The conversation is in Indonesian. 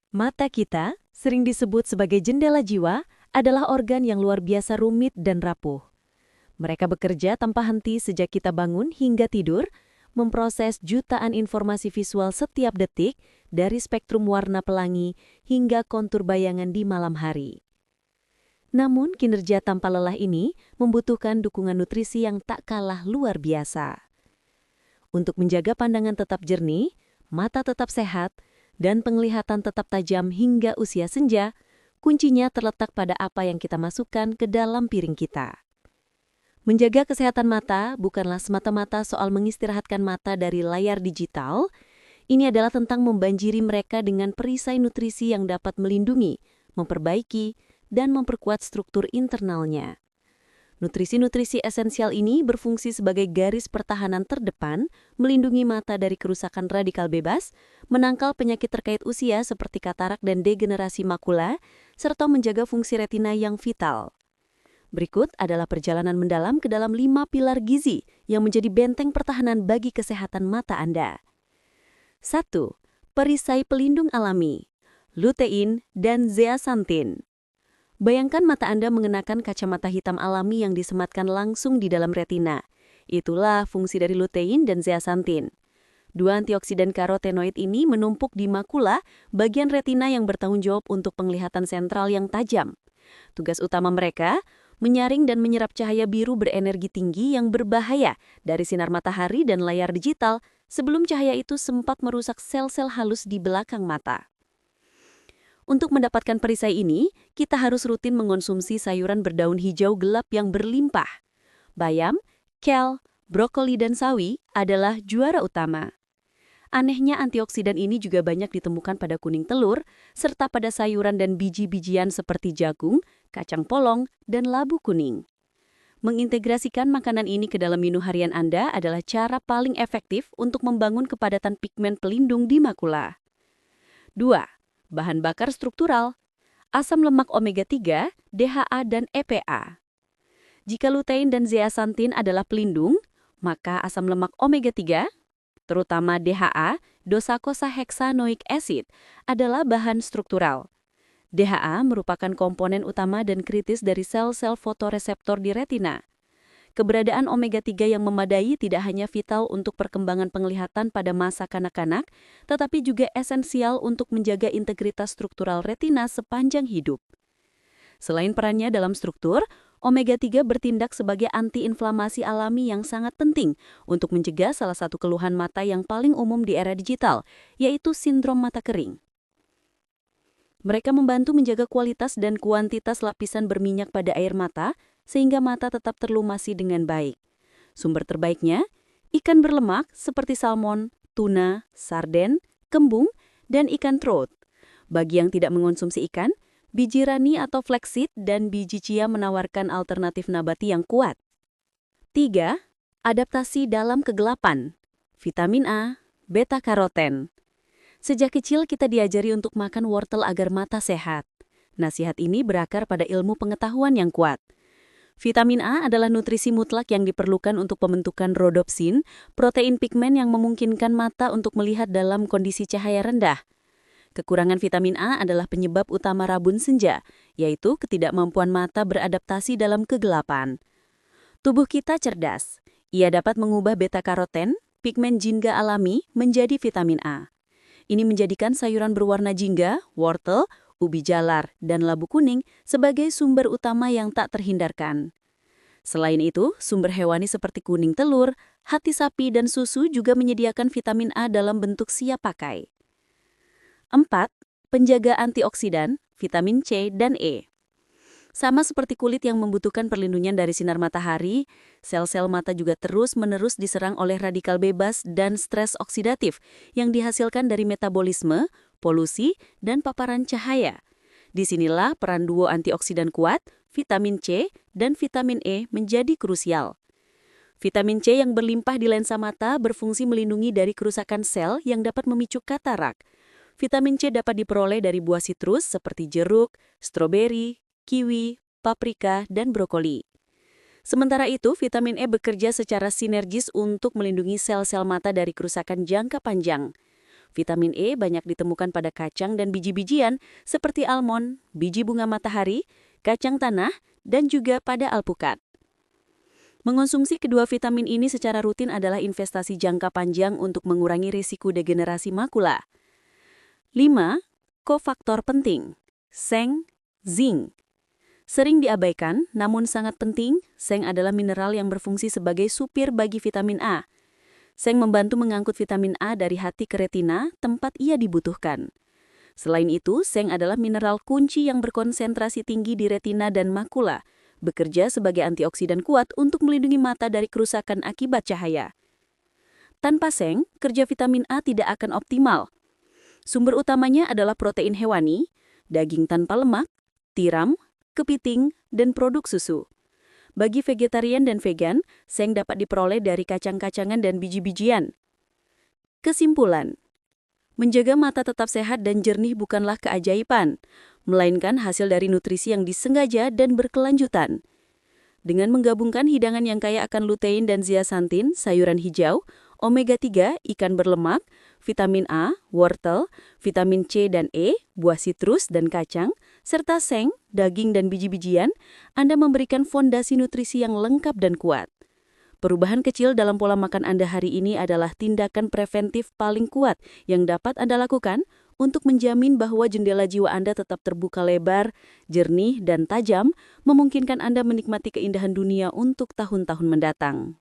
Mata kita, sering disebut sebagai jendela jiwa, adalah organ yang luar biasa rumit dan rapuh. Mereka bekerja tanpa henti sejak kita bangun hingga tidur, memproses jutaan informasi visual setiap detik, dari spektrum warna pelangi hingga kontur bayangan di malam hari. Namun, kinerja tanpa lelah ini membutuhkan dukungan nutrisi yang tak kalah luar biasa. Untuk menjaga pandangan tetap jernih, mata tetap sehat, dan penglihatan tetap tajam hingga usia senja, kuncinya terletak pada apa yang kita masukkan ke dalam piring kita. Menjaga kesehatan mata bukanlah semata-mata soal mengistirahatkan mata dari layar digital. Ini adalah tentang membanjiri mereka dengan perisai nutrisi yang dapat melindungi, memperbaiki, dan memperkuat struktur internalnya. Nutrisi-nutrisi esensial ini berfungsi sebagai garis pertahanan terdepan, melindungi mata dari kerusakan radikal bebas, menangkal penyakit terkait usia seperti katarak dan degenerasi makula, serta menjaga fungsi retina yang vital. Berikut adalah perjalanan mendalam ke dalam 5 pilar gizi yang menjadi benteng pertahanan bagi kesehatan mata Anda. 1. Perisai pelindung alami, lutein dan zeaxanthin. Bayangkan mata Anda mengenakan kacamata hitam alami yang disematkan langsung di dalam retina. Itulah fungsi dari lutein dan zeaxanthin. Dua antioksidan karotenoid ini menumpuk di makula, bagian retina yang bertanggung jawab untuk penglihatan sentral yang tajam. Tugas utama mereka, menyaring dan menyerap cahaya biru berenergi tinggi yang berbahaya dari sinar matahari dan layar digital sebelum cahaya itu sempat merusak sel-sel halus di belakang mata. Untuk mendapatkan perisai ini, kita harus rutin mengonsumsi sayuran berdaun hijau gelap yang berlimpah. Bayam, kel, brokoli, dan sawi adalah juara utama. Anehnya, antioksidan ini juga banyak ditemukan pada kuning telur, serta pada sayuran dan biji-bijian seperti jagung, kacang polong, dan labu kuning. Mengintegrasikan makanan ini ke dalam menu harian Anda adalah cara paling efektif untuk membangun kepadatan pigmen pelindung di makula. 2. Bahan bakar struktural, asam lemak omega-3, DHA, dan EPA. Jika lutein dan zeaxanthin adalah pelindung, maka asam lemak omega-3, terutama DHA, docosahexaenoic acid, adalah bahan struktural. DHA merupakan komponen utama dan kritis dari sel-sel fotoreseptor di retina. Keberadaan omega-3 yang memadai tidak hanya vital untuk perkembangan penglihatan pada masa kanak-kanak, tetapi juga esensial untuk menjaga integritas struktural retina sepanjang hidup. Selain perannya dalam struktur, omega-3 bertindak sebagai antiinflamasi alami yang sangat penting untuk mencegah salah satu keluhan mata yang paling umum di era digital, yaitu sindrom mata kering. Mereka membantu menjaga kualitas dan kuantitas lapisan berminyak pada air mata, sehingga mata tetap terlumasi dengan baik. Sumber terbaiknya, ikan berlemak seperti salmon, tuna, sarden, kembung, dan ikan trout. Bagi yang tidak mengonsumsi ikan, biji rani atau flaxseed dan biji chia menawarkan alternatif nabati yang kuat. 3. Adaptasi dalam kegelapan. Vitamin A, beta-karoten. Sejak kecil kita diajari untuk makan wortel agar mata sehat. Nasihat ini berakar pada ilmu pengetahuan yang kuat. Vitamin A adalah nutrisi mutlak yang diperlukan untuk pembentukan rhodopsin, protein pigmen yang memungkinkan mata untuk melihat dalam kondisi cahaya rendah. Kekurangan vitamin A adalah penyebab utama rabun senja, yaitu ketidakmampuan mata beradaptasi dalam kegelapan. Tubuh kita cerdas. Ia dapat mengubah beta-karoten, pigmen jingga alami, menjadi vitamin A. Ini menjadikan sayuran berwarna jingga, wortel, ubi jalar, dan labu kuning sebagai sumber utama yang tak terhindarkan. Selain itu, sumber hewani seperti kuning telur, hati sapi, dan susu juga menyediakan vitamin A dalam bentuk siap pakai. 4. Penjaga antioksidan, vitamin C dan E. Sama seperti kulit yang membutuhkan perlindungan dari sinar matahari, sel-sel mata juga terus-menerus diserang oleh radikal bebas dan stres oksidatif yang dihasilkan dari metabolisme, polusi, dan paparan cahaya. Disinilah peran duo antioksidan kuat, vitamin C dan vitamin E menjadi krusial. Vitamin C yang berlimpah di lensa mata berfungsi melindungi dari kerusakan sel yang dapat memicu katarak. Vitamin C dapat diperoleh dari buah sitrus seperti jeruk, stroberi, kiwi, paprika, dan brokoli. Sementara itu, vitamin E bekerja secara sinergis untuk melindungi sel-sel mata dari kerusakan jangka panjang. Vitamin E banyak ditemukan pada kacang dan biji-bijian seperti almond, biji bunga matahari, kacang tanah, dan juga pada alpukat. Mengonsumsi kedua vitamin ini secara rutin adalah investasi jangka panjang untuk mengurangi risiko degenerasi makula. 5. Kofaktor penting. Seng, zinc. Sering diabaikan, namun sangat penting, seng adalah mineral yang berfungsi sebagai supir bagi vitamin A. Seng membantu mengangkut vitamin A dari hati ke retina, tempat ia dibutuhkan. Selain itu, seng adalah mineral kunci yang berkonsentrasi tinggi di retina dan makula, bekerja sebagai antioksidan kuat untuk melindungi mata dari kerusakan akibat cahaya. Tanpa seng, kerja vitamin A tidak akan optimal. Sumber utamanya adalah protein hewani, daging tanpa lemak, tiram, kepiting, dan produk susu. Bagi vegetarian dan vegan, seng dapat diperoleh dari kacang-kacangan dan biji-bijian. Kesimpulan, menjaga mata tetap sehat dan jernih bukanlah keajaiban, melainkan hasil dari nutrisi yang disengaja dan berkelanjutan. Dengan menggabungkan hidangan yang kaya akan lutein dan zeaxanthin, sayuran hijau, omega 3, ikan berlemak, vitamin A, wortel, vitamin C dan E, buah sitrus dan kacang, serta seng, daging dan biji-bijian, Anda memberikan fondasi nutrisi yang lengkap dan kuat. Perubahan kecil dalam pola makan Anda hari ini adalah tindakan preventif paling kuat yang dapat Anda lakukan untuk menjamin bahwa jendela jiwa Anda tetap terbuka lebar, jernih, dan tajam, memungkinkan Anda menikmati keindahan dunia untuk tahun-tahun mendatang.